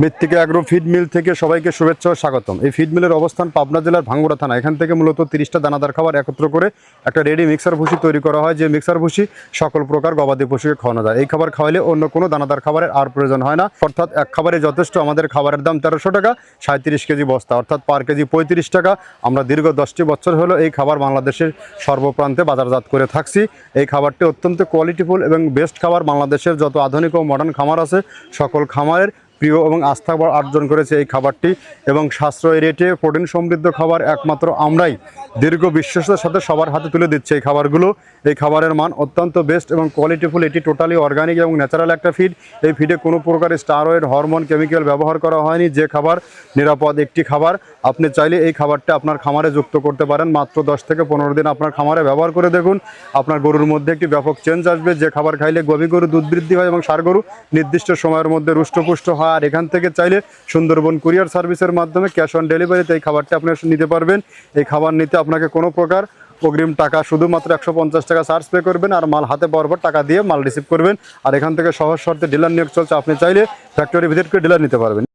মৃত্তিকা agro feed mill থেকে সবাইকে শুভেচ্ছা ও স্বাগতম। এই ফিড মিলের অবস্থান পাবনা জেলার ভাঙ্গুড়া থানা। এখান থেকে মূলত 30টা দানাদার খাবার একত্র করে একটা রেডি মিক্সার ভুসি তৈরি করা হয়, যে মিক্সার ভুসি সকল প্রকার গবাদি পশুকে খাওয়ানো যায়। এই খাবার খাওয়ালে অন্য কোনো দানাদার খাবারের আর প্রয়োজন হয় না, অর্থাৎ এক খাবারে যথেষ্ট। আমাদের খাবারের দাম 1300 টাকা, 37 কেজি বস্তা, অর্থাৎ পার কেজি 35 টাকা। আমরা দীর্ঘ 10টি বছর হলো এই খাবার বাংলাদেশের সর্বপ্রান্তে বাজারজাত করে থাকছি। এই খাবারটি অত্যন্ত কোয়ালিটিফুল এবং বেস্ট খাবার। বাংলাদেশের যত আধুনিক ও মডার্ন খামার আছে সকল খামারের প্রিয় এবং আস্থা অর্জন করেছে এই খাবারটি, এবং সাশ্রয়ী রেটে প্রোটিন সমৃদ্ধ খাবার একমাত্র আমরাই দীর্ঘ বিশ্বাসের সাথে সবার হাতে তুলে দিচ্ছে এই খাবারগুলো। এই খাবারের মান অত্যন্ত বেস্ট এবং কোয়ালিটিফুল। এটি টোটালি অর্গানিক এবং ন্যাচারাল একটা ফিড। এই ফিডে কোনো প্রকার স্টেরয়েড, হরমোন, কেমিক্যাল ব্যবহার করা হয়নি। যে খাবার নিরাপদ একটি খাবার। আপনি চাইলে এই খাবারটা আপনার খামারে যুক্ত করতে পারেন। মাত্র 10 থেকে 15 দিন আপনার খামারে ব্যবহার করে দেখুন, আপনার গরুর মধ্যে একটি ব্যাপক চেঞ্জ আসবে। যে খাবার খাইলে গভীর গরু দুধ বৃদ্ধি হয় এবং ষাঁড় গরু নির্দিষ্ট সময়ের মধ্যে রুষ্টপুষ্ট হয়। আর এখান থেকে চাইলে সুন্দরবন কুরিয়ার সার্ভিসের মাধ্যমে ক্যাশ অন ডেলিভারিতে এই খাবারটি আপনি নিতে পারবেন। এই খাবার নিতে আপনাকে কোনো প্রকার অগ্রিম টাকা, শুধুমাত্র 150 টাকা চার্জ পে করবেন, আর মাল হাতে পাওয়ার পর টাকা দিয়ে মাল রিসিভ করবেন। আর এখান থেকে সহজ শর্তে ডিলার নিয়োগ চলছে। আপনি চাইলে ফ্যাক্টরি ভিজিট করে ডিলার নিতে পারবেন।